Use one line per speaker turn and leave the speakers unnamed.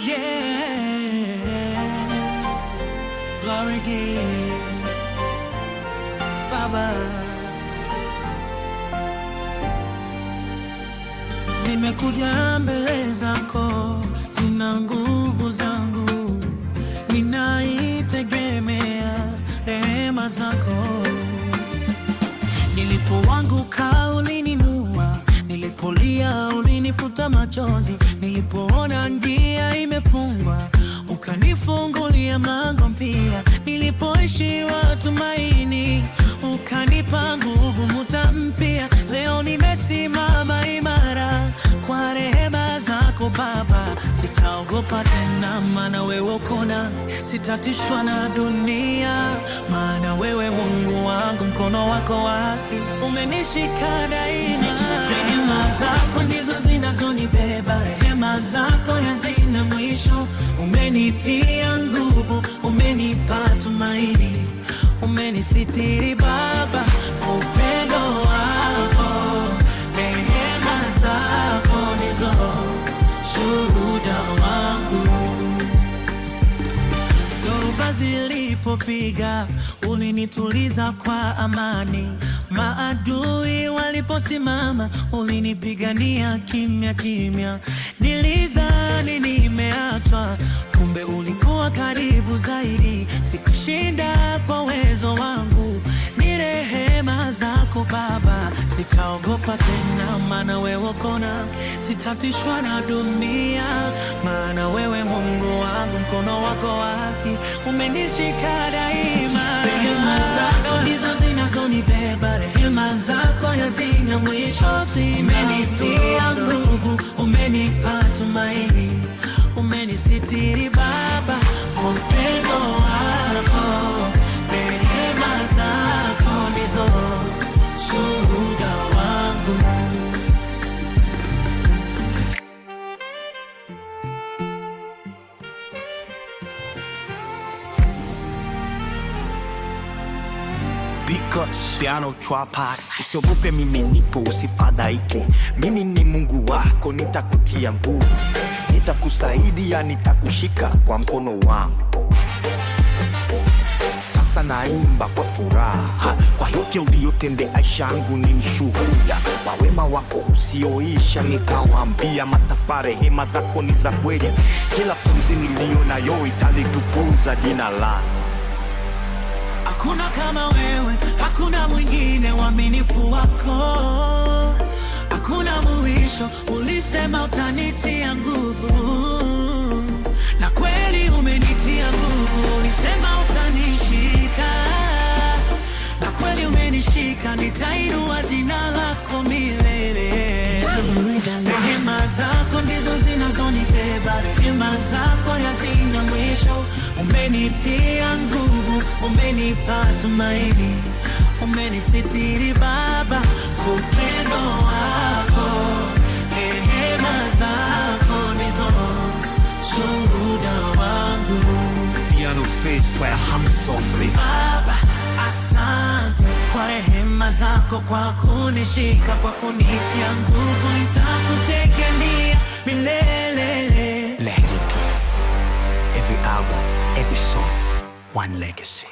Yeah, Glory again, Baba. Nimekuja mbele zako, sina nguvu zangu, ninaitegemea rehema zako. Nilipoanguka ulininua, nilipolia ulinifuta machozi, nilipoona njia imefungwa ukanifungulia mlango mpya, nilipoishiwa tumaini ukanipa nguvu mpya. Leo nimesimama imara kwa rehema zako Baba, sitaogopa tena, maana wewe uko nami, sitatishwa na dunia, maana wewe Mungu wangu, mkono wako wa haki umenishika daima. Rehema zako ndizo zinazonibeba, rehema zako hazina mwisho. Umenitia nguvu, umenipa tumaini, umenisitiri Baba, upendo wako, rehema zako ndizo shuhuda wangu. Dhoruba zilipopiga ulinituliza kwa amani, maadui waliposimama ulinipigania kimya kimya. Nilidhani nimeachwa, kumbe ulikuwa karibu zaidi. Sikushinda kwa uwezo wangu, ni rehema zako Baba. Sitaogopa tena, maana wewe uko nami, sitatishwa na dunia, maana wewe Mungu wangu, mkono wako wa haki umenishika daima. Rehema zako ndizo zinazonibeba, rehema zako hazina mwisho. Umenitia nguvu, umenipa tumaini, umenisitiri Baba, upendo wako, rehema zako ndizo shuhuda wangu.
Because piano tripod, usiogope, mimi nipo, usifadhaike. Mimi ni Mungu wako, nitakutia nguvu, nitakusaidia, nitakushika kwa mkono wangu. Sasa naimba kwa furaha, kwa yote uliyotendea maisha yangu, ni mshuhuda wa wema wako usioisha. Nikawaambia mataifa, rehema zako ni za kweli, kila pumzi niliyo nayo italitukuza jina lako.
Hakuna kama wewe, hakuna mwingine, uaminifu wako hakuna mwisho. Ulisema utanitia nguvu, na kweli umenitia nguvu. Ulisema utanishika, na kweli umenishika. Nitainua jina lako milele. Rehema zako ndizo zinazonibeba, rehema zako hazina mwisho. Umenitia nguvu, umenipa tumaini, umenisitiri Baba, upendo wako, rehema zako ndizo shuhuda wangu.
Piano face where I hum softly.
Baba, asante kwa rehema zako, kwa kunishika, kwa kunitia nguvu. Nitakutegemea milele.
Let it go. Every album, every song, one legacy.